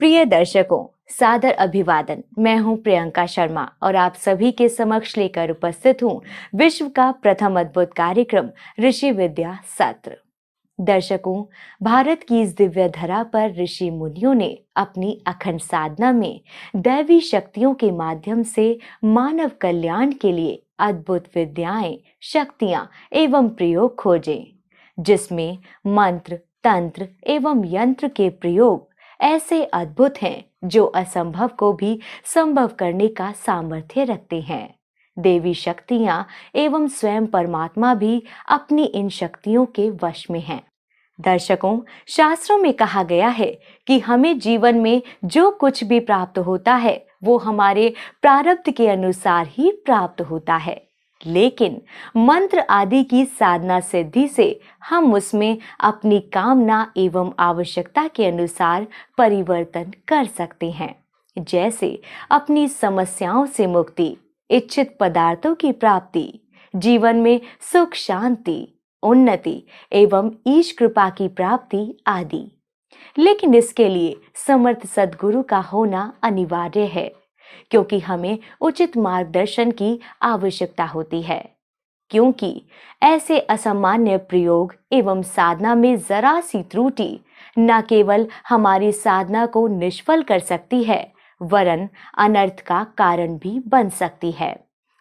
प्रिय दर्शकों, सादर अभिवादन। मैं हूं प्रियंका शर्मा और आप सभी के समक्ष लेकर उपस्थित हूं विश्व का प्रथम अद्भुत कार्यक्रम ऋषि विद्या सत्र। दर्शकों, भारत की इस दिव्य धरा पर ऋषि मुनियों ने अपनी अखंड साधना में दैवी शक्तियों के माध्यम से मानव कल्याण के लिए अद्भुत विद्याएं, शक्तियां एवं प्रयोग खोजे, जिसमें मंत्र, तंत्र एवं यंत्र के प्रयोग ऐसे अद्भुत हैं जो असंभव को भी संभव करने का सामर्थ्य रखते हैं। देवी शक्तियां एवं स्वयं परमात्मा भी अपनी इन शक्तियों के वश में हैं। दर्शकों, शास्त्रों में कहा गया है कि हमें जीवन में जो कुछ भी प्राप्त होता है वो हमारे प्रारब्ध के अनुसार ही प्राप्त होता है, लेकिन मंत्र आदि की साधना सिद्धि से हम उसमें अपनी कामना एवं आवश्यकता के अनुसार परिवर्तन कर सकते हैं। जैसे अपनी समस्याओं से मुक्ति, इच्छित पदार्थों की प्राप्ति, जीवन में सुख शांति, उन्नति एवं ईश कृपा की प्राप्ति आदि। लेकिन इसके लिए समर्थ सद्गुरु का होना अनिवार्य है, क्योंकि हमें उचित मार्गदर्शन की आवश्यकता होती है। क्योंकि ऐसे असामान्य प्रयोग एवं साधना में जरा सी त्रुटि न केवल हमारी साधना को निष्फल कर सकती है, वरन अनर्थ का कारण भी बन सकती है।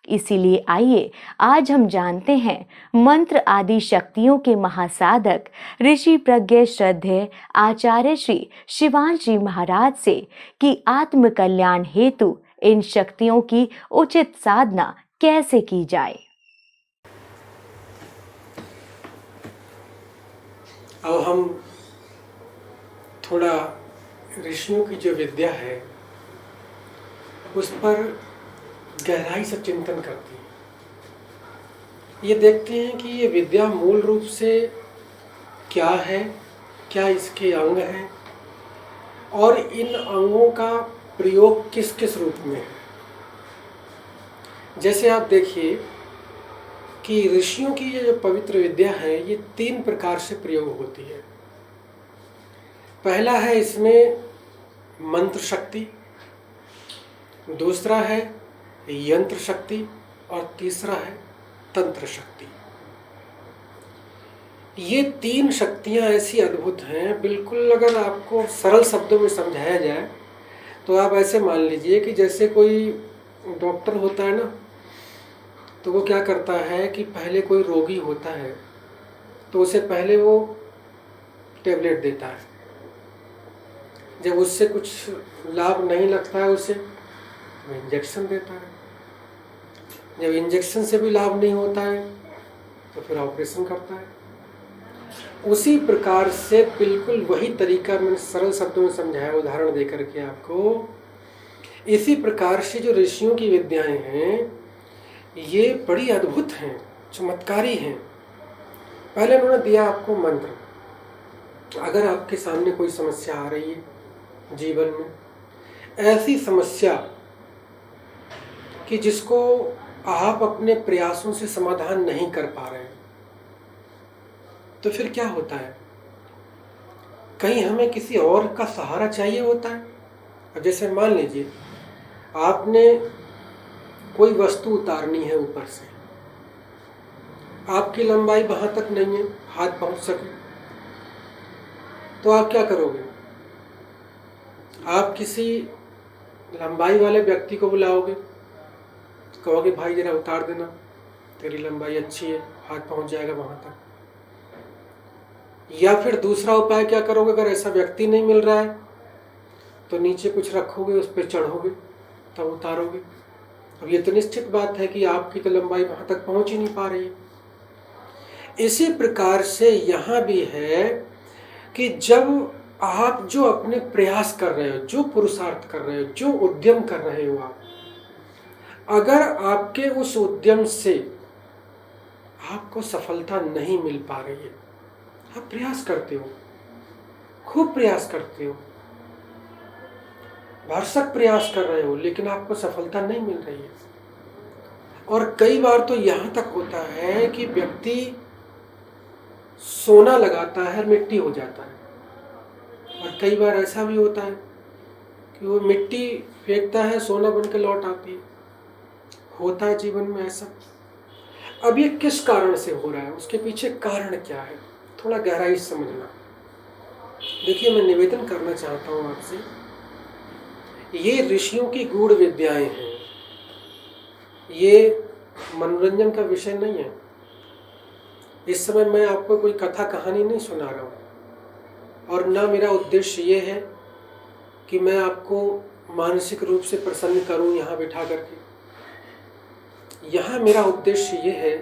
इसीलिए आइए आज हम जानते हैं मंत्र आदि शक्तियों के महासाधक ऋषि प्रज्ञ श्रद्धेय आचार्य श्री शिवांश जी महाराज से कि आत्म कल्याण हेतु इन शक्तियों की उचित साधना कैसे की जाए। अब हम थोड़ा ऋषियों की जो विद्या है उस पर गहराई से चिंतन करते हैं। ये देखते हैं कि ये विद्या मूल रूप से क्या है, क्या इसके अंग हैं और इन अंगों का प्रयोग किस किस रूप में है। जैसे आप देखिए कि ऋषियों की ये जो पवित्र विद्या है ये 3 प्रकार से प्रयोग होती है। पहला है इसमें मंत्र शक्ति, दूसरा है यंत्र शक्ति और तीसरा है तंत्र शक्ति। ये 3 शक्तियां ऐसी अद्भुत हैं, बिल्कुल अगर आपको सरल शब्दों में समझाया जाए तो आप ऐसे मान लीजिए कि जैसे कोई डॉक्टर होता है ना, तो वो क्या करता है कि पहले कोई रोगी होता है तो उसे पहले वो टेबलेट देता है। जब उससे कुछ लाभ नहीं लगता है उसे इंजेक्शन देता है। जब इंजेक्शन से भी लाभ नहीं होता है तो फिर ऑपरेशन करता है। उसी प्रकार से बिल्कुल वही तरीका मैंने सरल शब्दों में समझाया उदाहरण देकर के आपको। इसी प्रकार से जो ऋषियों की विद्याएं हैं ये बड़ी अद्भुत हैं, चमत्कारी हैं। पहले उन्होंने दिया आपको मंत्र। अगर आपके सामने कोई समस्या आ रही है जीवन में, ऐसी समस्या कि जिसको आप अपने प्रयासों से समाधान नहीं कर पा रहे हैं, तो फिर क्या होता है, कहीं हमें किसी और का सहारा चाहिए होता है। अब जैसे मान लीजिए आपने कोई वस्तु उतारनी है ऊपर से, आपकी लंबाई वहां तक नहीं है हाथ पहुंच सके, तो आप क्या करोगे? आप किसी लंबाई वाले व्यक्ति को बुलाओगे, कहोगे भाई जरा उतार देना, तेरी लंबाई अच्छी है, हाथ पहुंच जाएगा वहां तक। या फिर दूसरा उपाय क्या करोगे, अगर ऐसा व्यक्ति नहीं मिल रहा है तो नीचे कुछ रखोगे, उस पर चढ़ोगे, तब उतारोगे। अब ये तो निश्चित बात है कि आपकी तो लंबाई वहां तक पहुंच ही नहीं पा रही है। इसी प्रकार से यहाँ भी है कि जब आप जो अपने प्रयास कर रहे हो, जो पुरुषार्थ कर रहे हो, जो उद्यम कर रहे हो आप, अगर आपके उस उद्यम से आपको सफलता नहीं मिल पा रही है, आप प्रयास करते हो, खूब प्रयास करते हो, भरसक प्रयास कर रहे हो, लेकिन आपको सफलता नहीं मिल रही है। और कई बार तो यहाँ तक होता है कि व्यक्ति सोना लगाता है, मिट्टी हो जाता है। और कई बार ऐसा भी होता है कि वो मिट्टी फेंकता है, सोना बन के लौट आती है। होता है जीवन में ऐसा। अब ये किस कारण से हो रहा है, उसके पीछे कारण क्या है, थोड़ा गहराई से समझना। देखिए, मैं निवेदन करना चाहता हूँ आपसे, ये ऋषियों की गूढ़ विद्याएं हैं, ये मनोरंजन का विषय नहीं है। इस समय मैं आपको कोई कथा कहानी नहीं सुना रहा हूँ, और ना मेरा उद्देश्य ये है कि मैं आपको मानसिक रूप से प्रसन्न करूं यहाँ बिठा करके। यहाँ मेरा उद्देश्य ये है,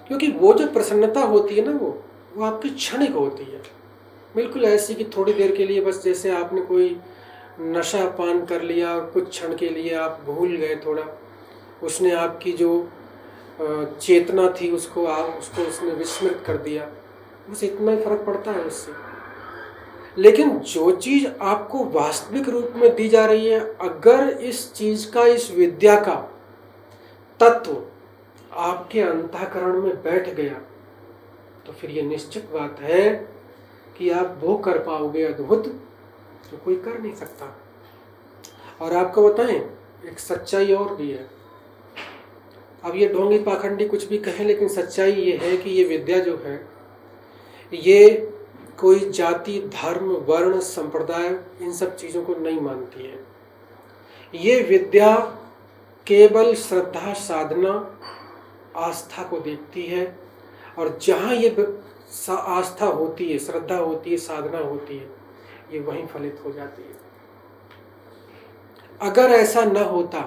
क्योंकि वो जो प्रसन्नता होती है ना, वो आपकी क्षणिक होती है, बिल्कुल ऐसी कि थोड़ी देर के लिए, बस जैसे आपने कोई नशा पान कर लिया और कुछ क्षण के लिए आप भूल गए थोड़ा, उसने आपकी जो चेतना थी उसको उसने विस्मृत कर दिया, बस इतना ही फर्क पड़ता है उससे। लेकिन जो चीज़ आपको वास्तविक रूप में दी जा रही है, अगर इस चीज़ का, इस विद्या का तत्व आपके अंतःकरण में बैठ गया, तो फिर ये निश्चित बात है कि आप वो कर पाओगे अद्भुत जो कोई कर नहीं सकता। और आपको बताएं, एक सच्चाई और भी है। अब ये ढोंगी पाखंडी कुछ भी कहें, लेकिन सच्चाई ये है कि ये विद्या जो है, ये कोई जाति, धर्म, वर्ण, संप्रदाय, इन सब चीज़ों को नहीं मानती है। ये विद्या केवल श्रद्धा, साधना, आस्था को देखती है, और जहाँ ये आस्था होती है, श्रद्धा होती है, साधना होती है, ये वहीं फलित हो जाती है। अगर ऐसा न होता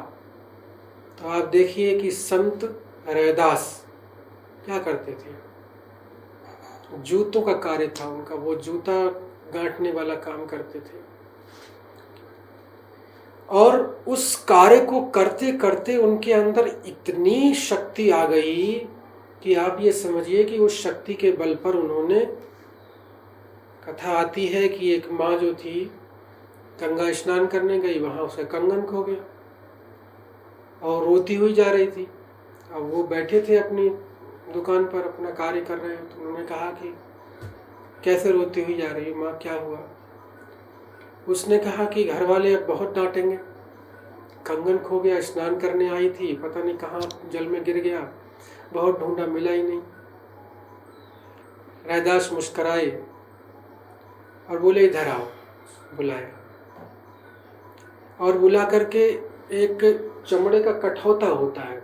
तो आप देखिए कि संत रैदास क्या करते थे, जूतों का कार्य था उनका, वो जूता गांठने वाला काम करते थे, और उस कार्य को करते करते उनके अंदर इतनी शक्ति आ गई कि आप ये समझिए कि उस शक्ति के बल पर उन्होंने, कथा आती है कि एक माँ जो थी गंगा स्नान करने गई, वहाँ उसका कंगन खो गया और रोती हुई जा रही थी। अब वो बैठे थे अपनी दुकान पर, अपना कार्य कर रहे हैं, तो उन्होंने कहा कि कैसे रोती हुई जा रही है माँ, क्या हुआ? उसने कहा कि घर वाले अब बहुत डांटेंगे, कंगन खो गया, स्नान करने आई थी, पता नहीं कहाँ जल में गिर गया, बहुत ढूंढा, मिला ही नहीं। रैदास मुस्कराए और बोले इधर आओ, बुलाया, और बुला करके एक चमड़े का कठौता होता है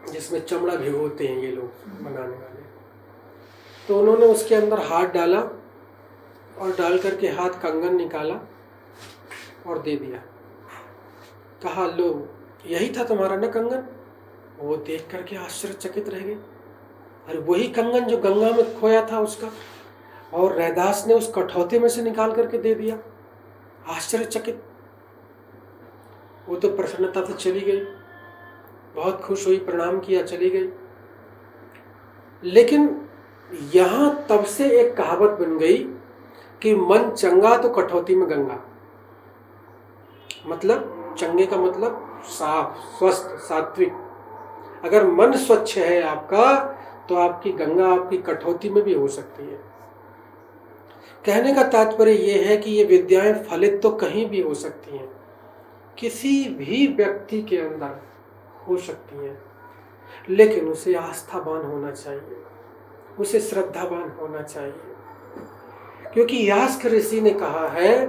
जिसमें चमड़ा भिगोते हैं ये लोग बनाने वाले, तो उन्होंने उसके अंदर हाथ डाला और डाल करके हाथ कंगन निकाला और दे दिया। कहा लो, यही था तुम्हारा ना कंगन? वो देख करके आश्चर्यचकित रह गए, अरे वही कंगन जो गंगा में खोया था उसका, और रैदास ने उस कठौते में से निकाल करके दे दिया। आश्चर्यचकित, वो तो प्रसन्नता से चली गई, बहुत खुश हुई, प्रणाम किया, चली गई। लेकिन यहाँ तब से एक कहावत बन गई कि मन चंगा तो कठौती में गंगा। मतलब चंगे का मतलब साफ, स्वस्थ, सात्विक। अगर मन स्वच्छ है आपका, तो आपकी गंगा आपकी कठौती में भी हो सकती है। कहने का तात्पर्य यह है कि ये विद्याएं फलित तो कहीं भी हो सकती हैं, किसी भी व्यक्ति के अंदर हो सकती हैं, लेकिन उसे आस्थावान होना चाहिए, उसे श्रद्धावान होना चाहिए। क्योंकि यास्क ऋषि ने कहा है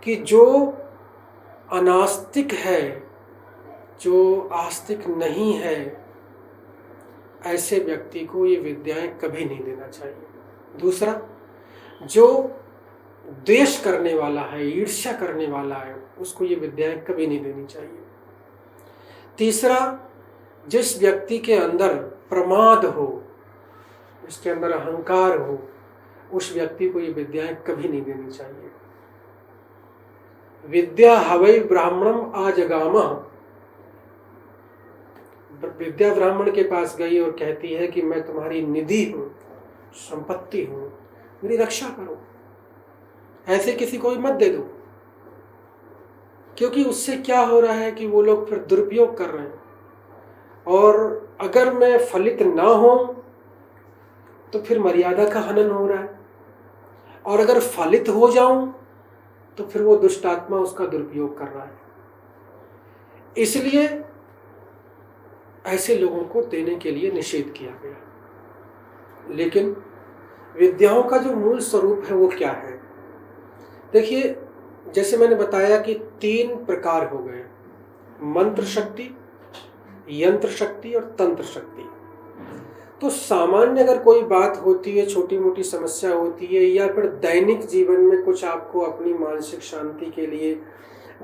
कि जो अनास्तिक है, जो आस्तिक नहीं है, ऐसे व्यक्ति को ये विद्याएं कभी नहीं देना चाहिए। दूसरा, जो द्वेष करने वाला है, ईर्ष्या करने वाला है, उसको ये विद्याएं कभी नहीं देनी चाहिए। तीसरा, जिस व्यक्ति के अंदर प्रमाद हो, जिसके अंदर अहंकार हो, उस व्यक्ति को ये विद्याएं कभी नहीं देनी चाहिए। विद्या हवै ब्राह्मणम आजगामः, विद्या ब्राह्मण के पास गई और कहती है कि मैं तुम्हारी निधि हूँ, संपत्ति हूँ, मेरी रक्षा करो, ऐसे किसी को भी मत दे दो। क्योंकि उससे क्या हो रहा है कि वो लोग फिर दुरुपयोग कर रहे हैं, और अगर मैं फलित ना हो तो फिर मर्यादा का हनन हो रहा है, और अगर फलित हो जाऊं तो फिर वो दुष्ट आत्मा उसका दुरुपयोग कर रहा है। इसलिए ऐसे लोगों को देने के लिए निषेध किया गया। लेकिन विद्याओं का जो मूल स्वरूप है वो क्या है? देखिए, जैसे मैंने बताया कि 3 प्रकार हो गए, मंत्र शक्ति, यंत्र शक्ति और तंत्र शक्ति। तो सामान्य अगर कोई बात होती है, छोटी मोटी समस्या होती है, या फिर दैनिक जीवन में कुछ आपको अपनी मानसिक शांति के लिए,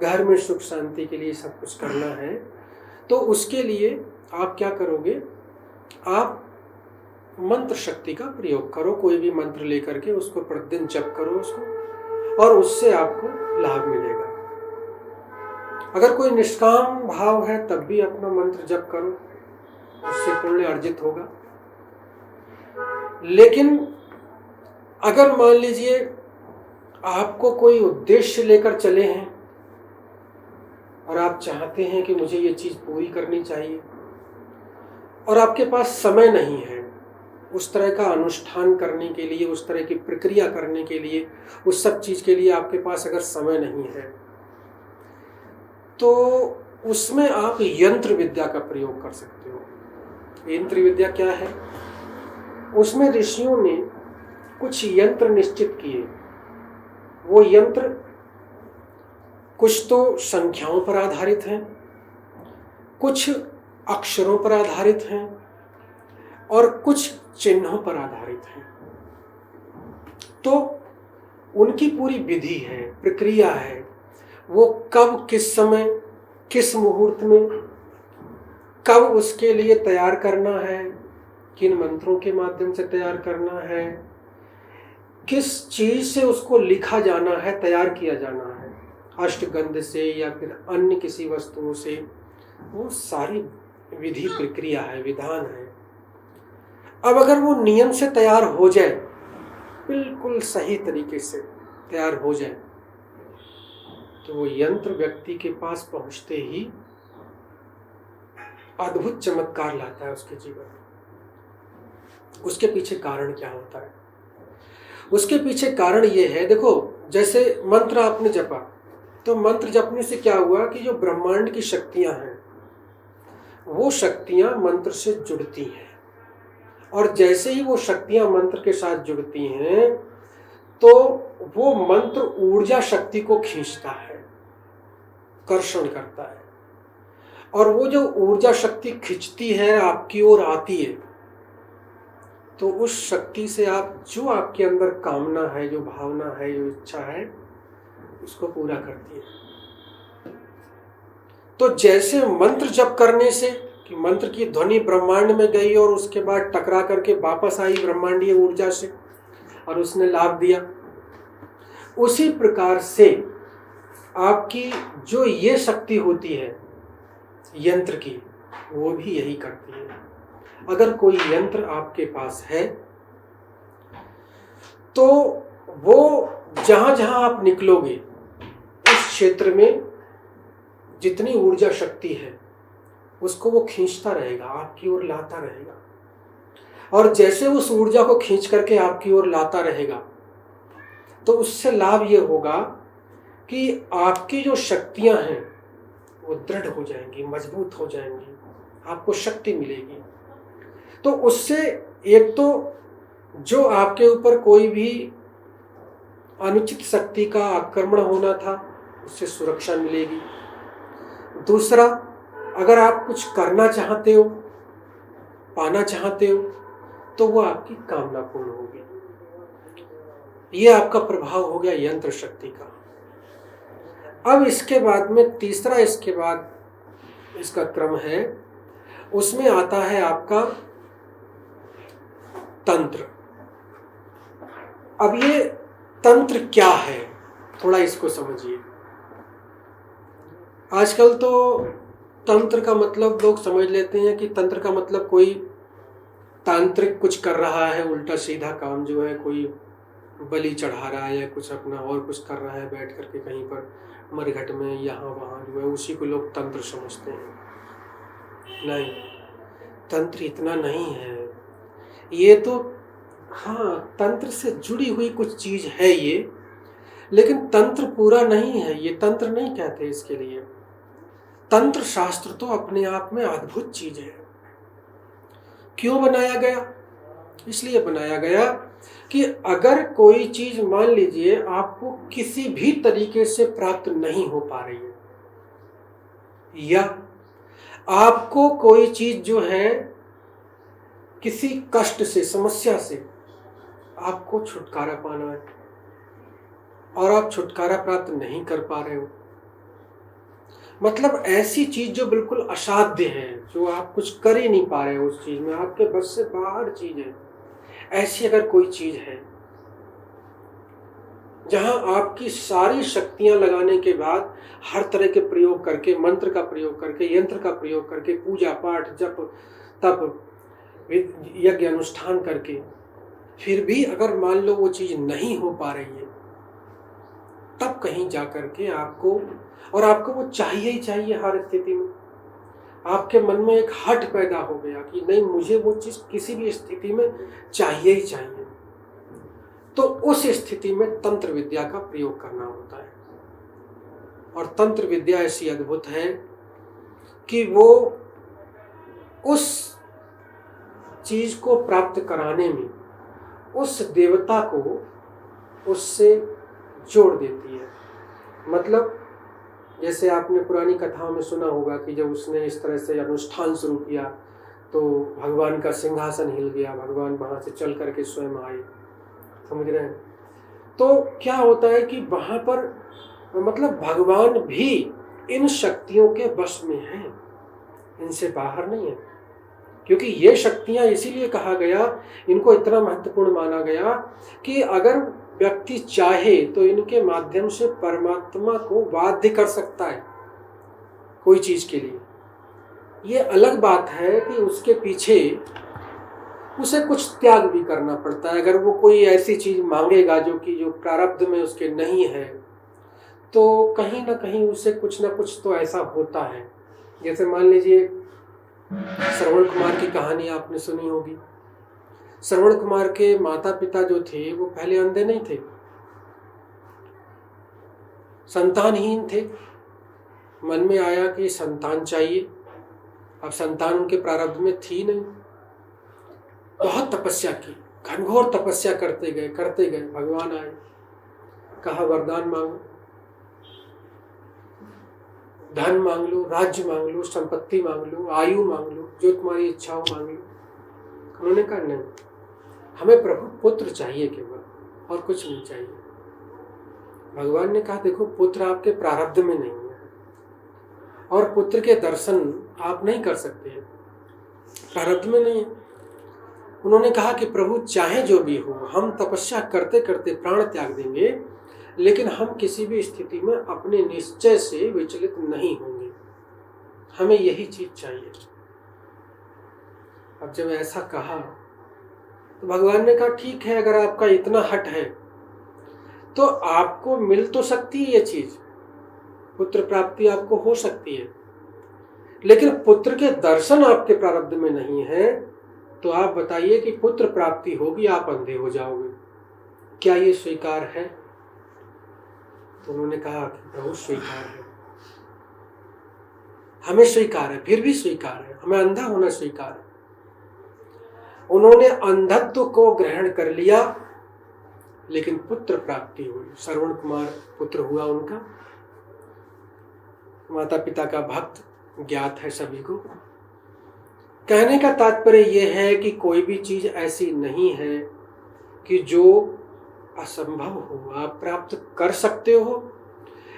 घर में सुख शांति के लिए सब कुछ करना है, तो उसके लिए आप क्या करोगे? आप मंत्र शक्ति का प्रयोग करो। कोई भी मंत्र लेकर के उसको प्रतिदिन जप करो उसको, और उससे आपको लाभ मिलेगा। अगर कोई निष्काम भाव है तब भी अपना मंत्र जप करो, उससे पुण्य अर्जित होगा। लेकिन अगर मान लीजिए आपको कोई उद्देश्य लेकर चले हैं और आप चाहते हैं कि मुझे ये चीज़ पूरी करनी चाहिए, और आपके पास समय नहीं है उस तरह का अनुष्ठान करने के लिए, उस तरह की प्रक्रिया करने के लिए, उस सब चीज़ के लिए आपके पास अगर समय नहीं है, तो उसमें आप यंत्र विद्या का प्रयोग कर सकते हो। यंत्र विद्या क्या है? उसमें ऋषियों ने कुछ यंत्र निश्चित किए। वो यंत्र कुछ तो संख्याओं पर आधारित हैं, कुछ अक्षरों पर आधारित हैं, और कुछ चिन्हों पर आधारित हैं। तो उनकी पूरी विधि है, प्रक्रिया है। वो कब, किस समय, किस मुहूर्त में, कब उसके लिए तैयार करना है, किन मंत्रों के माध्यम से तैयार करना है, किस चीज से उसको लिखा जाना है, तैयार किया जाना है, अष्टगंध से या फिर अन्य किसी वस्तुओं से, वो सारी विधि प्रक्रिया है, विधान है। अब अगर वो नियम से तैयार हो जाए, बिल्कुल सही तरीके से तैयार हो जाए, तो वो यंत्र व्यक्ति के पास पहुंचते ही अद्भुत चमत्कार लाता है उसके जीवन में। उसके पीछे कारण क्या होता है? उसके पीछे कारण ये है, देखो, जैसे मंत्र आपने जपा, तो मंत्र जपने से क्या हुआ कि जो ब्रह्मांड की शक्तियां हैं, वो शक्तियां मंत्र से जुड़ती हैं, और जैसे ही वो शक्तियां मंत्र के साथ जुड़ती हैं, तो वो मंत्र ऊर्जा शक्ति को खींचता है, कर्षण करता है, और वो जो ऊर्जा शक्ति खींचती है, आपकी ओर आती है, तो उस शक्ति से आप जो आपके अंदर कामना है, जो भावना है, जो इच्छा है, उसको पूरा करती है। तो जैसे मंत्र जप करने से कि मंत्र की ध्वनि ब्रह्मांड में गई और उसके बाद टकरा करके वापस आई ब्रह्मांडीय ऊर्जा से और उसने लाभ दिया, उसी प्रकार से आपकी जो ये शक्ति होती है यंत्र की, वो भी यही करती है। अगर कोई यंत्र आपके पास है, तो वो जहां जहां आप निकलोगे, उस क्षेत्र में जितनी ऊर्जा शक्ति है उसको वो खींचता रहेगा, आपकी ओर लाता रहेगा। और जैसे उस ऊर्जा को खींच करके आपकी ओर लाता रहेगा, तो उससे लाभ ये होगा कि आपकी जो शक्तियां हैं वो दृढ़ हो जाएंगी, मजबूत हो जाएंगी, आपको शक्ति मिलेगी। तो उससे एक तो जो आपके ऊपर कोई भी अनुचित शक्ति का आक्रमण होना था, उससे सुरक्षा मिलेगी। दूसरा, अगर आप कुछ करना चाहते हो, पाना चाहते हो, तो वो आपकी कामना पूर्ण होगी। ये आपका प्रभाव हो गया यंत्र शक्ति का। अब इसके बाद में तीसरा, इसके बाद इसका क्रम है, उसमें आता है आपका तंत्र। अब ये तंत्र क्या है, थोड़ा इसको समझिए। आजकल तो तंत्र का मतलब लोग समझ लेते हैं कि तंत्र का मतलब कोई तांत्रिक कुछ कर रहा है, उल्टा सीधा काम जो है, कोई बलि चढ़ा रहा है या कुछ अपना और कुछ कर रहा है बैठ करके कहीं पर मरघट में, यहाँ वहाँ जो है, उसी को लोग तंत्र समझते हैं। नहीं, तंत्र इतना नहीं है। ये तो हाँ, तंत्र से जुड़ी हुई कुछ चीज है ये, लेकिन तंत्र पूरा नहीं है, ये तंत्र नहीं कहते इसके लिए। तंत्र शास्त्र तो अपने आप में अद्भुत चीज है। क्यों बनाया गया? इसलिए बनाया गया कि अगर कोई चीज मान लीजिए आपको किसी भी तरीके से प्राप्त नहीं हो पा रही है, या आपको कोई चीज जो है किसी कष्ट से, समस्या से आपको छुटकारा पाना है और आप छुटकारा प्राप्त नहीं कर पा रहे हो, मतलब ऐसी चीज जो बिल्कुल असाध्य है, जो आप कुछ कर ही नहीं पा रहे हो, उस चीज में आपके बस से बाहर चीज है, ऐसी अगर कोई चीज है जहां आपकी सारी शक्तियां लगाने के बाद, हर तरह के प्रयोग करके, मंत्र का प्रयोग करके, यंत्र का प्रयोग करके, पूजा पाठ, जप तप, यज्ञ अनुष्ठान करके, फिर भी अगर मान लो वो चीज नहीं हो पा रही है, तब कहीं जा करके आपको, और आपको वो चाहिए ही चाहिए हर स्थिति में, आपके मन में एक हट पैदा हो गया कि नहीं, मुझे वो चीज किसी भी स्थिति में चाहिए ही चाहिए, तो उस स्थिति में तंत्र विद्या का प्रयोग करना होता है। और तंत्र विद्या ऐसी अद्भुत है कि वो उस चीज को प्राप्त कराने में उस देवता को उससे जोड़ देती है। मतलब जैसे आपने पुरानी कथाओं में सुना होगा कि जब उसने इस तरह से अनुष्ठान शुरू किया तो भगवान का सिंहासन हिल गया, भगवान वहां से चल करके स्वयं आए, समझ रहे हैं? तो क्या होता है कि वहां पर मतलब भगवान भी इन शक्तियों के वश में हैं, इनसे बाहर नहीं है, क्योंकि ये शक्तियां इसीलिए कहा गया, इनको इतना महत्वपूर्ण माना गया कि अगर व्यक्ति चाहे तो इनके माध्यम से परमात्मा को बाध्य कर सकता है कोई चीज के लिए। ये अलग बात है कि उसके पीछे उसे कुछ त्याग भी करना पड़ता है। अगर वो कोई ऐसी चीज मांगेगा जो प्रारब्ध में उसके नहीं है, तो कहीं ना कहीं उसे कुछ ना कुछ तो ऐसा होता है। जैसे मान लीजिए श्रवण कुमार की कहानी आपने सुनी होगी। श्रवण कुमार के माता पिता जो थे वो पहले अंधे नहीं थे, संतानहीन थे। मन में आया कि संतान चाहिए, अब संतान उनके प्रारब्ध में थी नहीं। बहुत तपस्या की, घनघोर तपस्या करते गए। भगवान आए, कहा वरदान मांगो, धन मांग लो, राज्य मांग लो, संपत्ति मांग लो, आयु मांग लो, जो तुम्हारी इच्छा हो मांग लो। उन्होंने कहा नहीं, हमें प्रभु पुत्र चाहिए केवल, और कुछ नहीं चाहिए। भगवान ने कहा देखो, पुत्र आपके प्रारब्ध में नहीं है और पुत्र के दर्शन आप नहीं कर सकते हैं, प्रारब्ध में नहीं है। उन्होंने कहा कि प्रभु चाहे जो भी हो, हम तपस्या करते करते प्राण त्याग देंगे, लेकिन हम किसी भी स्थिति में अपने निश्चय से विचलित नहीं होंगे, हमें यही चीज चाहिए। अब जब ऐसा कहा तो भगवान ने कहा ठीक है, अगर आपका इतना हट है तो आपको मिल तो सकती है ये चीज, पुत्र प्राप्ति आपको हो सकती है, लेकिन पुत्र के दर्शन आपके प्रारब्ध में नहीं है। तो आप बताइए कि पुत्र प्राप्ति होगी, आप अंधे हो जाओगे, क्या ये स्वीकार है? तो उन्होंने कहा कि प्रभु स्वीकार है, हमें स्वीकार है, फिर भी स्वीकार है, हमें अंधा होना स्वीकार है। उन्होंने अंधत्व को ग्रहण कर लिया, लेकिन पुत्र प्राप्ति हुई। श्रवण कुमार पुत्र हुआ उनका, माता पिता का भक्त ज्ञात है सभी को। कहने का तात्पर्य यह है कि कोई भी चीज ऐसी नहीं है कि जो असंभव हो, आप प्राप्त कर सकते हो,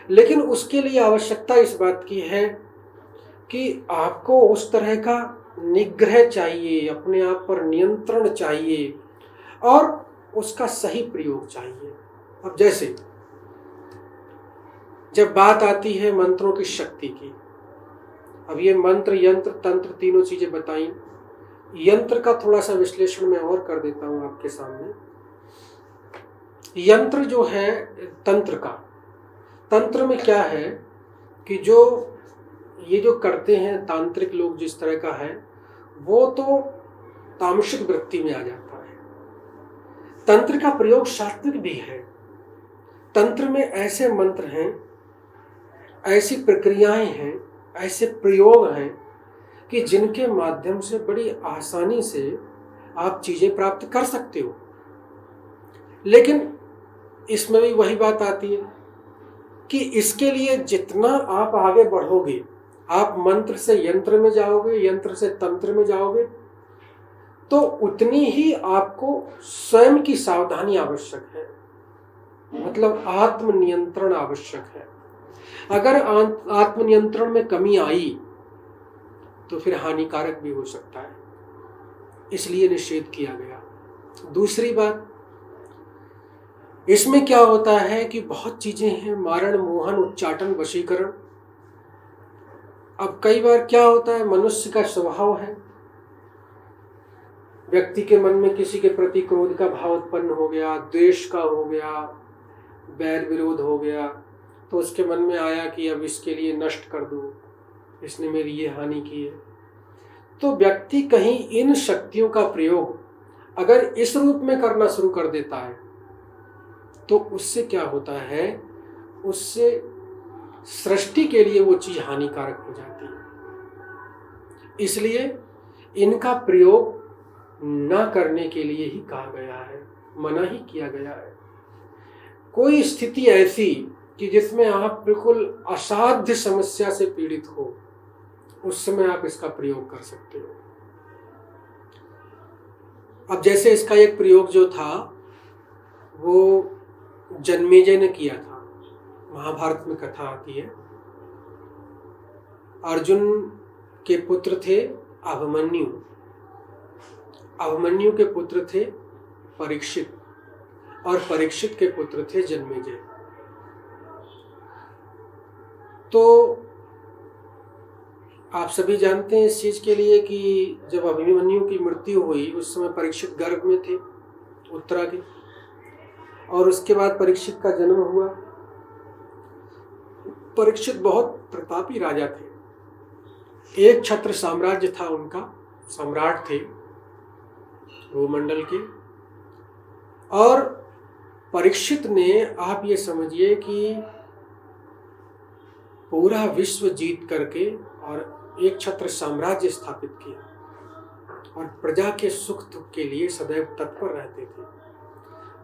लेकिन उसके लिए आवश्यकता इस बात की है कि आपको उस तरह का निग्रह चाहिए, अपने आप पर नियंत्रण चाहिए और उसका सही प्रयोग चाहिए। अब जैसे जब बात आती है मंत्रों की शक्ति की, अब ये मंत्र, यंत्र, तंत्र तीनों चीजें बताई। यंत्र का थोड़ा सा विश्लेषण मैं और कर देता हूं आपके सामने। यंत्र जो है तंत्र का, तंत्र में क्या है कि जो ये जो करते हैं तांत्रिक लोग जिस तरह का है, वो तो तामसिक वृत्ति में आ जाता है। तंत्र का प्रयोग सात्विक भी है। तंत्र में ऐसे मंत्र हैं, ऐसी प्रक्रियाएं हैं, ऐसे प्रयोग हैं कि जिनके माध्यम से बड़ी आसानी से आप चीजें प्राप्त कर सकते हो। लेकिन इसमें भी वही बात आती है कि इसके लिए जितना आप आगे बढ़ोगे, आप मंत्र से यंत्र में जाओगे, यंत्र से तंत्र में जाओगे, तो उतनी ही आपको स्वयं की सावधानी आवश्यक है, मतलब आत्मनियंत्रण आवश्यक है। अगर आत्मनियंत्रण में कमी आई तो फिर हानिकारक भी हो सकता है, इसलिए निषेध किया गया। दूसरी बात, इसमें क्या होता है कि बहुत चीजें हैं, मारण, मोहन, उच्चाटन, वशीकरण। अब कई बार क्या होता है, मनुष्य का स्वभाव है, व्यक्ति के मन में किसी के प्रति क्रोध का भाव उत्पन्न हो गया, द्वेष का हो गया, बैर विरोध हो गया, तो उसके मन में आया कि अब इसके लिए नष्ट कर दूं, इसने मेरी ये हानि की है। तो व्यक्ति कहीं इन शक्तियों का प्रयोग अगर इस रूप में करना शुरू कर देता है तो उससे क्या होता है, उससे सृष्टि के लिए वो चीज हानिकारक हो जाती है। इसलिए इनका प्रयोग न करने के लिए ही कहा गया है, मना ही किया गया है। कोई स्थिति ऐसी कि जिसमें आप बिल्कुल असाध्य समस्या से पीड़ित हो, उस समय आप इसका प्रयोग कर सकते हो। अब जैसे इसका एक प्रयोग जो था वो जन्मेजय ने किया था। महाभारत में कथा आती है, अर्जुन के पुत्र थे अभिमन्यु, अभिमन्यु के पुत्र थे परीक्षित, और परीक्षित के पुत्र थे जन्मेजय। तो आप सभी जानते हैं इस चीज के लिए कि जब अभिमन्यु की मृत्यु हुई उस समय परीक्षित गर्भ में थे, उत्तरा के, और उसके बाद परीक्षित का जन्म हुआ। परीक्षित बहुत प्रतापी राजा थे, एक छत्र साम्राज्य था उनका, सम्राट थे भूमंडल के। और परीक्षित ने, आप ये समझिए कि पूरा विश्व जीत करके और एक छत्र साम्राज्य स्थापित किया और प्रजा के सुख दुख के लिए सदैव तत्पर रहते थे।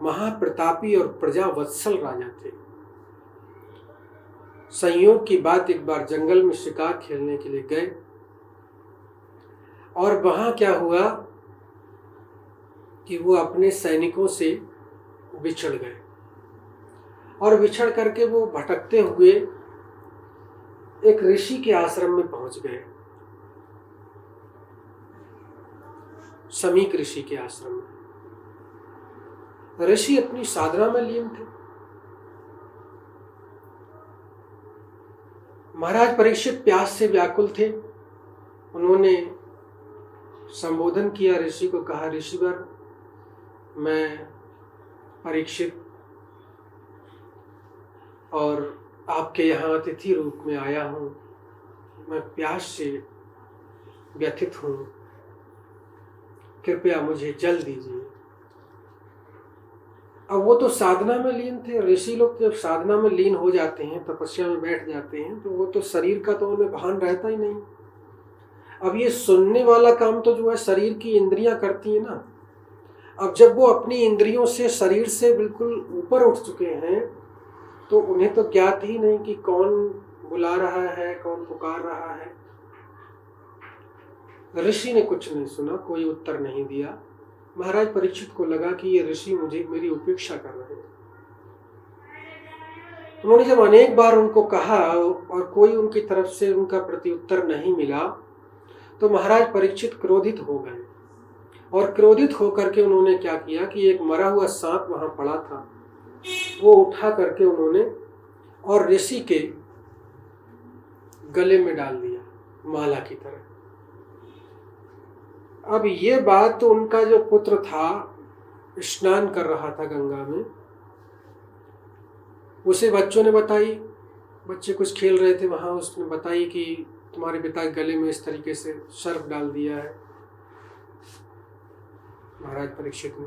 महाप्रतापी और प्रजा वत्सल राजा थे। संयोग की बात, एक बार जंगल में शिकार खेलने के लिए गए और वहां क्या हुआ कि वो अपने सैनिकों से बिछड़ गए, और बिछड़ करके वो भटकते हुए एक ऋषि के आश्रम में पहुंच गए, समीक ऋषि के आश्रम में। ऋषि अपनी साधना में लीन थे। महाराज परीक्षित प्यास से व्याकुल थे। उन्होंने संबोधन किया ऋषि को, कहा, ऋषिवर, मैं परीक्षित और आपके यहाँ अतिथि रूप में आया हूँ, मैं प्यास से व्यथित हूँ, कृपया मुझे जल दीजिए। अब वो तो साधना में लीन थे। ऋषि लोग जब साधना में लीन हो जाते हैं, तपस्या में बैठ जाते हैं, तो वो तो शरीर का तो उन्हें भान रहता ही नहीं। अब ये सुनने वाला काम तो जो है शरीर की इंद्रियां करती है ना। अब जब वो अपनी इंद्रियों से, शरीर से बिल्कुल ऊपर उठ चुके हैं, तो उन्हें तो ज्ञात ही नहीं कि कौन बुला रहा है, कौन पुकार रहा है। ऋषि ने कुछ नहीं सुना, कोई उत्तर नहीं दिया। महाराज परीक्षित को लगा कि ये ऋषि मुझे, मेरी उपेक्षा कर रहे हैं। उन्होंने जब अनेक बार उनको कहा और कोई उनकी तरफ से उनका प्रत्युत्तर नहीं मिला, तो महाराज परीक्षित क्रोधित हो गए। और क्रोधित होकर के उन्होंने क्या किया कि एक मरा हुआ सांप वहां पड़ा था, वो उठा करके उन्होंने और ऋषि के गले में डाल दिया, माला की तरह। अब ये बात तो उनका जो पुत्र था, स्नान कर रहा था गंगा में, उसे बच्चों ने बताई। बच्चे कुछ खेल रहे थे वहां, उसने बताई कि तुम्हारे पिता के गले में इस तरीके से सर्प डाल दिया है महाराज परीक्षित ने।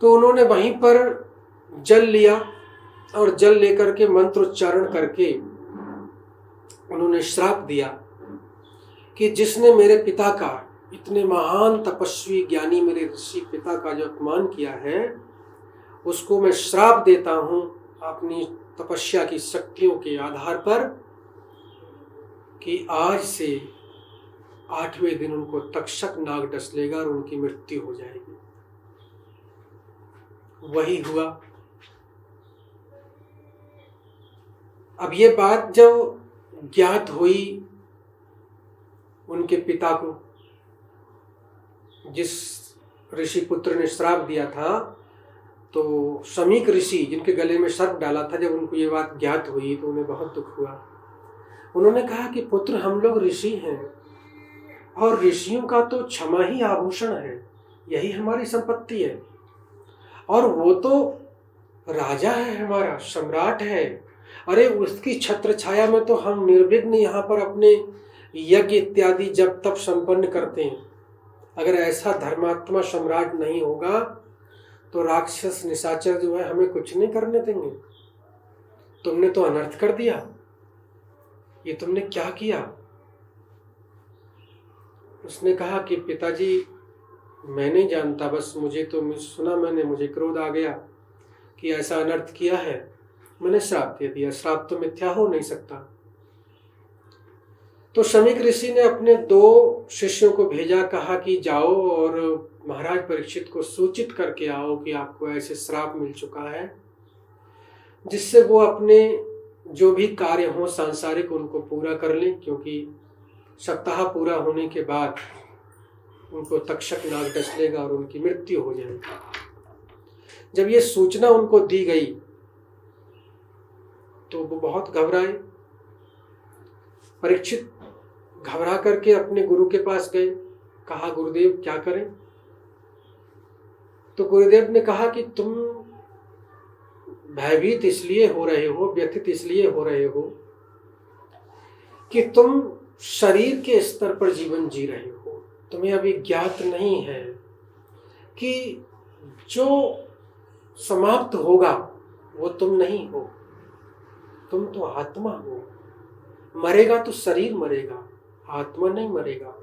तो उन्होंने वहीं पर जल लिया और जल लेकर के मंत्रोच्चारण करके उन्होंने श्राप दिया कि जिसने मेरे पिता का, इतने महान तपस्वी ज्ञानी मेरे ऋषि पिता का जो अपमान किया है, उसको मैं श्राप देता हूँ अपनी तपस्या की शक्तियों के आधार पर कि आज से 8वें दिन उनको तक्षक नाग डस लेगा और उनकी मृत्यु हो जाएगी। वही हुआ। अब ये बात जब ज्ञात हुई उनके पिता को, जिस ऋषि पुत्र ने श्राप दिया था, तो शमीक ऋषि जिनके गले में सर्प डाला था, जब उनको ये बात ज्ञात हुई तो उन्हें बहुत दुख हुआ। उन्होंने कहा कि पुत्र, हम लोग ऋषि हैं और ऋषियों का तो क्षमा ही आभूषण है, यही हमारी संपत्ति है, और वो तो राजा है, हमारा सम्राट है। अरे उसकी छत्र छाया में तो हम निर्विघ्न यहाँ पर अपने यज्ञ इत्यादि जब तब संपन्न करते हैं। अगर ऐसा धर्मात्मा सम्राट नहीं होगा तो राक्षस निशाचर जो है हमें कुछ नहीं करने देंगे। तुमने तो अनर्थ कर दिया, ये तुमने क्या किया? उसने कहा कि पिताजी, मैं नहीं जानता, बस मुझे सुना मैंने, मुझे क्रोध आ गया कि ऐसा अनर्थ किया है, मैंने श्राप दे दिया। श्राप तो मिथ्या हो नहीं सकता। तो शमीक ऋषि ने अपने 2 शिष्यों को भेजा, कहा कि जाओ और महाराज परीक्षित को सूचित करके आओ कि आपको ऐसे श्राप मिल चुका है, जिससे वो अपने जो भी कार्य हो सांसारिक उनको पूरा कर लें, क्योंकि सप्ताह पूरा होने के बाद उनको तक्षक नाग डस लेगा और उनकी मृत्यु हो जाएगी। जब ये सूचना उनको दी गई तो वो बहुत घबराए। परीक्षित घबरा करके अपने गुरु के पास गए, कहा गुरुदेव क्या करें? तो गुरुदेव ने कहा कि तुम भयभीत इसलिए हो रहे हो, व्यथित इसलिए हो रहे हो कि तुम शरीर के स्तर पर जीवन जी रहे हो। तुम्हें अभी ज्ञात नहीं है कि जो समाप्त होगा वो तुम नहीं हो, तुम तो आत्मा हो। मरेगा तो शरीर मरेगा, आत्मा नहीं मरेगा।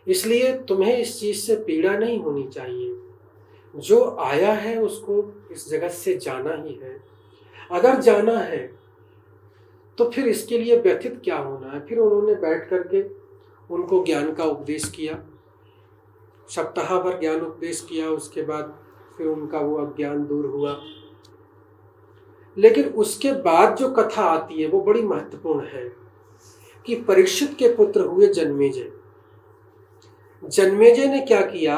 इसलिए तुम्हें इस चीज से पीड़ा नहीं होनी चाहिए। जो आया है उसको इस जगत से जाना ही है। अगर जाना है तो फिर इसके लिए व्यथित क्या होना है। फिर उन्होंने बैठ करके उनको ज्ञान का उपदेश किया, सप्ताह भर ज्ञान उपदेश किया। उसके बाद फिर उनका वो अज्ञान दूर हुआ। लेकिन उसके बाद जो कथा आती है वो बड़ी महत्वपूर्ण है कि परीक्षित के पुत्र हुए जन्मेजय। जन्मेजय ने क्या किया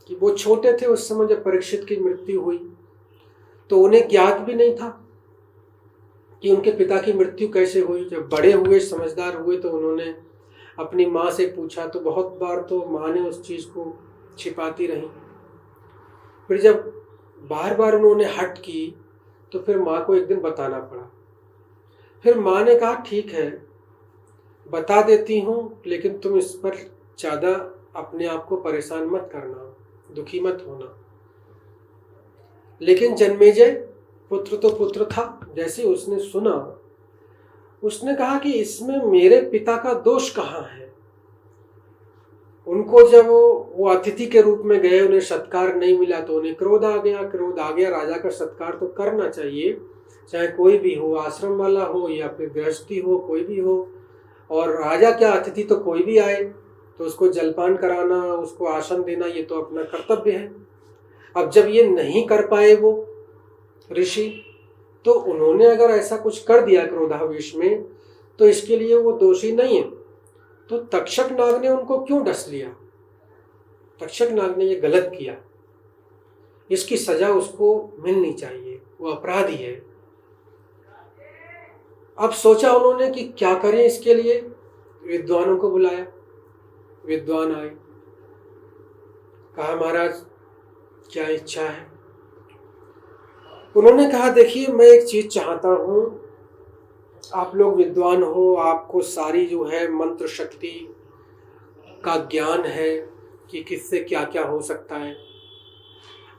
कि वो छोटे थे उस समय जब परीक्षित की मृत्यु हुई, तो उन्हें ज्ञात भी नहीं था कि उनके पिता की मृत्यु कैसे हुई। जब बड़े हुए, समझदार हुए, तो उन्होंने अपनी माँ से पूछा, तो बहुत बार तो माँ ने उस चीज़ को छिपाती रही। फिर जब बार बार उन्होंने हट की तो फिर माँ को एक दिन बताना पड़ा। फिर माँ ने कहा ठीक है बता देती हूँ, लेकिन तुम इस पर ज़्यादा अपने आप को परेशान मत करना, दुखी मत होना। लेकिन जन्मेजय पुत्र तो पुत्र था। जैसे उसने सुना, उसने कहा कि इसमें मेरे पिता का दोष कहाँ है। उनको जब वो अतिथि के रूप में गए, उन्हें सत्कार नहीं मिला तो उन्हें क्रोध आ गया। क्रोध आ गया, राजा का सत्कार तो करना चाहिए, चाहे कोई भी हो, आश्रम वाला हो या फिर गृहस्थी हो, कोई भी हो। और राजा क्या, अतिथि तो कोई भी आए तो उसको जलपान कराना, उसको आसन देना, ये तो अपना कर्तव्य है। अब जब ये नहीं कर पाए वो ऋषि, तो उन्होंने अगर ऐसा कुछ कर दिया क्रोधावेश में, तो इसके लिए वो दोषी नहीं है। तो तक्षक नाग ने उनको क्यों डस लिया? तक्षक नाग ने ये गलत किया, इसकी सजा उसको मिलनी चाहिए, वो अपराधी है। अब सोचा उन्होंने कि क्या करें इसके लिए। विद्वानों को बुलाया, विद्वान आए, कहा महाराज क्या इच्छा है। उन्होंने कहा देखिए मैं एक चीज चाहता हूं, आप लोग विद्वान हो, आपको सारी जो है मंत्र शक्ति का ज्ञान है कि किससे क्या क्या हो सकता है।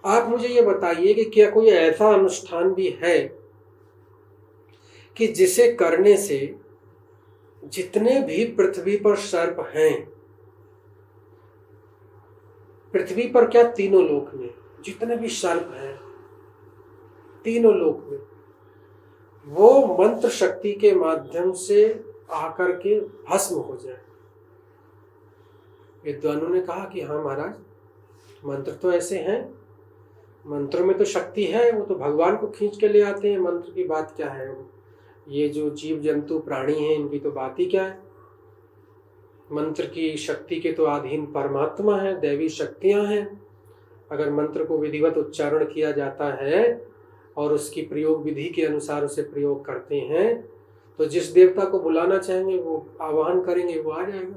आप मुझे ये बताइए कि क्या कोई ऐसा अनुष्ठान भी है कि जिसे करने से जितने भी पृथ्वी पर सर्प हैं, पृथ्वी पर क्या तीनों लोक में जितने भी सर्प हैं, तीनों लोक में, वो मंत्र शक्ति के माध्यम से आकर के भस्म हो जाए? विद्वानों ने कहा कि हाँ महाराज, मंत्र तो ऐसे हैं, मंत्रों में तो शक्ति है, वो तो भगवान को खींच के ले आते हैं। मंत्र की बात क्या है? ये जो जीव जंतु प्राणी हैं, इनकी तो बात ही क्या है? मंत्र की शक्ति के तो अधीन परमात्मा है, दैवी शक्तियां हैं। अगर मंत्र को विधिवत उच्चारण किया जाता है और उसकी प्रयोग विधि के अनुसार उसे प्रयोग करते हैं, तो जिस देवता को बुलाना चाहेंगे वो आवाहन करेंगे, वो आ जाएगा,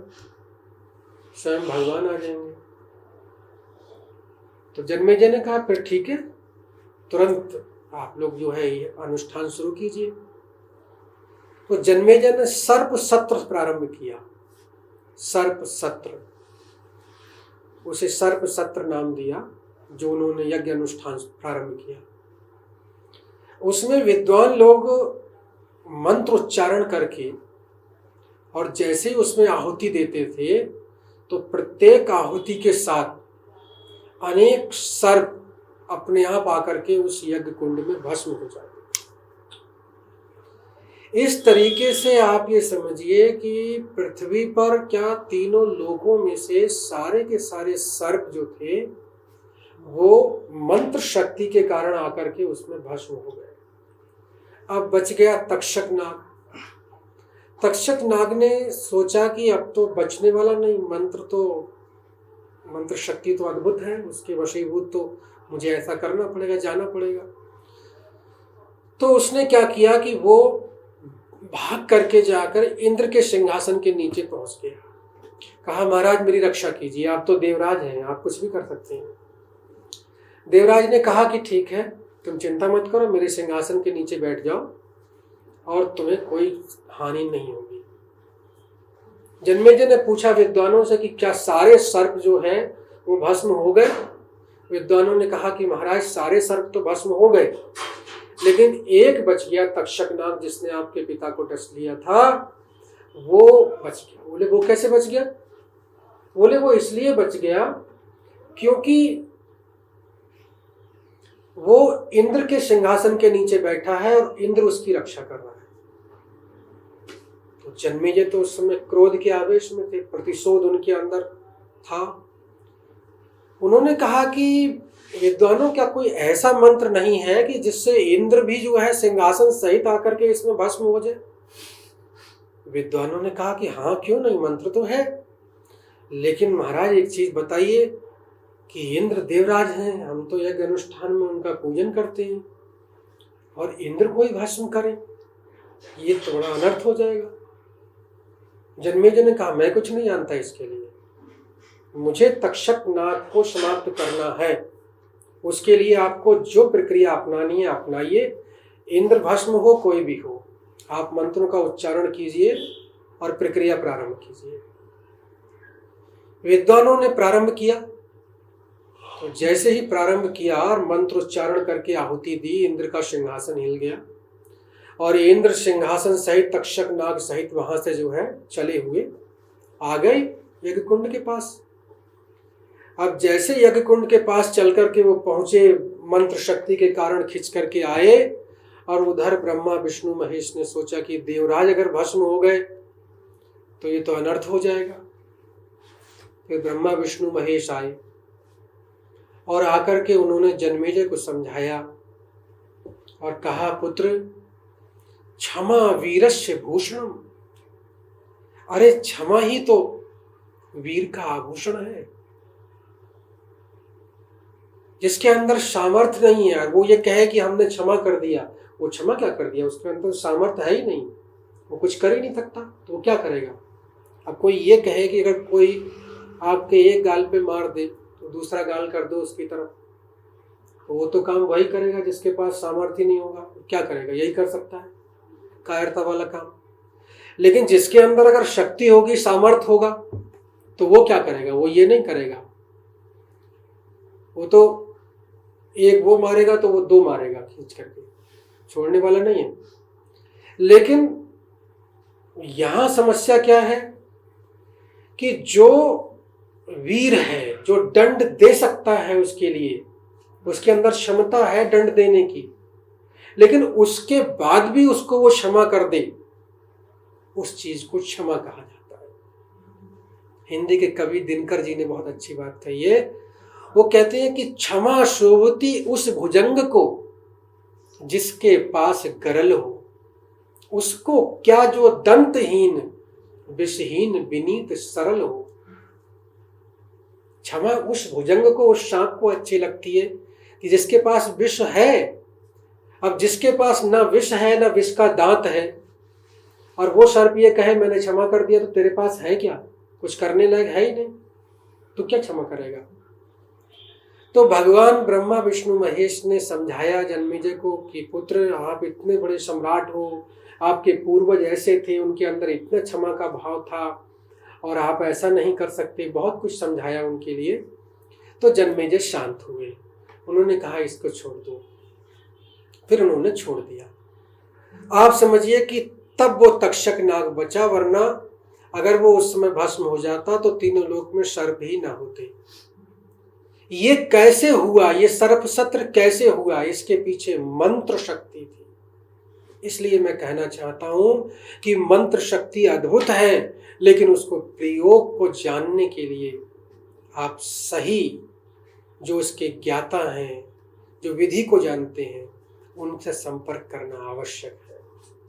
स्वयं भगवान आ जाएंगे। तो जन्मेजय ने कहा फिर ठीक है, तुरंत आप लोग जो है ये अनुष्ठान शुरू कीजिए। तो जन्मेजय ने सर्प सत्र प्रारंभ किया। सर्प सत्र, उसे सर्प सत्र नाम दिया, जो उन्होंने यज्ञ अनुष्ठान प्रारंभ किया। उसमें विद्वान लोग मंत्र उच्चारण करके और जैसे ही उसमें आहुति देते थे, तो प्रत्येक आहुति के साथ अनेक सर्प अपने आप आकर के उस यज्ञ कुंड में भस्म हो जाते। इस तरीके से आप ये समझिए कि पृथ्वी पर क्या तीनों लोकों में से सारे के सारे सर्प जो थे वो मंत्र शक्ति के कारण आकर के उसमें भस्म हो गए। अब बच गया तक्षक नाग। तक्षक नाग ने सोचा कि अब तो बचने वाला नहीं, मंत्र शक्ति तो अद्भुत है, उसके वशीभूत तो मुझे ऐसा करना पड़ेगा, जाना पड़ेगा। तो उसने क्या किया कि वो भाग करके जाकर इंद्र के सिंहासन के नीचे पहुंच गया। कहा महाराज मेरी रक्षा कीजिए, आप तो देवराज हैं, आप कुछ भी कर सकते हैं। देवराज ने कहा कि ठीक है, तुम चिंता मत करो, मेरे सिंहासन के नीचे बैठ जाओ और तुम्हें कोई हानि नहीं होगी। जन्मेजय ने पूछा विद्वानों से कि क्या सारे सर्प जो हैं वो भस्म हो गए? विद्वानों ने कहा कि महाराज सारे सर्प तो भस्म हो गए, लेकिन एक बच गया, तक्षक नाग, जिसने आपके पिता को डस लिया था, वो बच गया। बोले वो कैसे बच गया? बोले वो इसलिए बच गया क्योंकि वो इंद्र के सिंहासन के नीचे बैठा है और इंद्र उसकी रक्षा कर रहा है। तो जन्मेजय तो उस समय क्रोध के आवेश में थे, प्रतिशोध उनके अंदर था। उन्होंने कहा कि विद्वानों क्या कोई ऐसा मंत्र नहीं है कि जिससे इंद्र भी जो है सिंहासन सहित आकर के इसमें भस्म हो जाए? विद्वानों ने कहा कि हाँ क्यों नहीं, मंत्र तो है, लेकिन महाराज एक चीज बताइए कि इंद्र देवराज हैं, हम तो यज्ञ अनुष्ठान में उनका पूजन करते हैं, और इंद्र को ही भस्म करें, ये तो बड़ा अनर्थ हो जाएगा। जन्मेजय ने कहा मैं कुछ नहीं जानता इसके लिए, मुझे तक्षक नाग को समाप्त करना है, उसके लिए आपको जो प्रक्रिया अपनानी है अपनाइए, इंद्र भस्म हो कोई भी हो, आप मंत्रों का उच्चारण कीजिए और प्रक्रिया प्रारंभ कीजिए। विद्वानों ने प्रारंभ किया। तो जैसे ही प्रारंभ किया और मंत्र उच्चारण करके आहुति दी, इंद्र का सिंहासन हिल गया और इंद्र सिंहासन सहित तक्षक नाग सहित वहां से जो है चले हुए आ गए यज्ञ कुंड के पास। अब जैसे यज्ञ कुंड के पास चल करके वो पहुंचे, मंत्र शक्ति के कारण खिंच करके आए, और उधर ब्रह्मा विष्णु महेश ने सोचा कि देवराज अगर भस्म हो गए तो ये तो अनर्थ हो जाएगा। फिर ब्रह्मा विष्णु महेश आए और आकर के उन्होंने जन्मेजय को समझाया और कहा पुत्र क्षमा वीरस्य भूषणम, अरे क्षमा ही तो वीर का आभूषण है। जिसके अंदर सामर्थ्य नहीं है, वो ये कहे कि हमने क्षमा कर दिया, वो क्षमा क्या कर दिया, उसके अंदर सामर्थ्य है ही नहीं, वो कुछ कर ही नहीं सकता, तो वो क्या करेगा। अब कोई ये कहे कि अगर कोई आपके एक गाल पे मार दे तो दूसरा गाल कर दो उसकी तरफ, तो वो तो काम वही करेगा जिसके पास सामर्थ्य नहीं होगा, क्या करेगा, यही कर सकता है, कायरता वाला काम। लेकिन जिसके अंदर अगर शक्ति होगी, सामर्थ्य होगा, तो वो क्या करेगा, वो ये नहीं करेगा, वो तो एक वो मारेगा तो वो दो मारेगा खींच करके, छोड़ने वाला नहीं है। लेकिन यहां समस्या क्या है कि जो वीर है, जो दंड दे सकता है उसके लिए, उसके अंदर क्षमता है दंड देने की, लेकिन उसके बाद भी उसको वो क्षमा कर दे, उस चीज को क्षमा कहा जाता है। हिंदी के कवि दिनकर जी ने बहुत अच्छी बात कही है। वो कहते हैं कि क्षमा शोभती उस भुजंग को जिसके पास गरल हो, उसको क्या जो दंतहीन विषहीन विनीत सरल हो। क्षमा उस भुजंग को, उस सांप को अच्छी लगती है कि जिसके पास विष है। अब जिसके पास ना विष है ना विष का दांत है, और वो सर्प ये कहे मैंने क्षमा कर दिया, तो तेरे पास है क्या? कुछ करने लायक है ही नहीं, तो क्या क्षमा करेगा? तो भगवान ब्रह्मा विष्णु महेश ने समझाया जन्मेजय को कि पुत्र, आप इतने बड़े सम्राट हो, आपके पूर्वज ऐसे थे, उनके अंदर इतना क्षमा का भाव था, और आप ऐसा नहीं कर सकते। बहुत कुछ समझाया उनके लिए। तो जन्मेजय शांत हुए। उन्होंने कहा इसको छोड़ दो। फिर उन्होंने छोड़ दिया। आप समझिए कि तब वो तक्षक नाग बचा, वरना अगर वो उस समय भस्म हो जाता तो तीनों लोक में सर्प ही ना होते। ये कैसे हुआ? ये सर्प सत्र कैसे हुआ? इसके पीछे मंत्र शक्ति थी। इसलिए मैं कहना चाहता हूं कि मंत्र शक्ति अद्भुत है, लेकिन उसको प्रयोग को जानने के लिए आप सही जो इसके ज्ञाता हैं, जो विधि को जानते हैं, उनसे संपर्क करना आवश्यक है,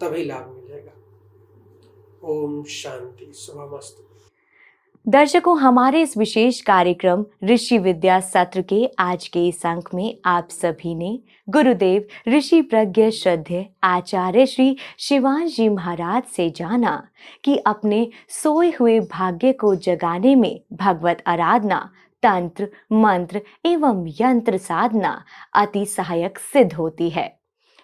तभी लाभ मिलेगा। ओम शांति। शुभमस्तु। दर्शकों, हमारे इस विशेष कार्यक्रम ऋषि विद्या सत्र के आज के इस अंक में आप सभी ने गुरुदेव ऋषि प्रज्ञ श्रद्धेय आचार्य श्री शिवांश जी महाराज से जाना कि अपने सोए हुए भाग्य को जगाने में भगवत आराधना, तंत्र, मंत्र एवं यंत्र साधना अति सहायक सिद्ध होती है।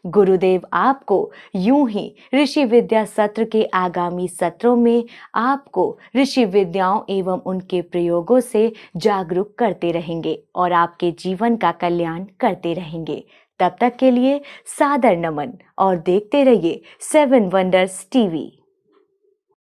गुरुदेव आपको यूं ही ऋषि विद्या सत्र के आगामी सत्रों में आपको ऋषि विद्याओं एवं उनके प्रयोगों से जागरूक करते रहेंगे और आपके जीवन का कल्याण करते रहेंगे। तब तक के लिए सादर नमन और देखते रहिए 7 वंडर्स टीवी।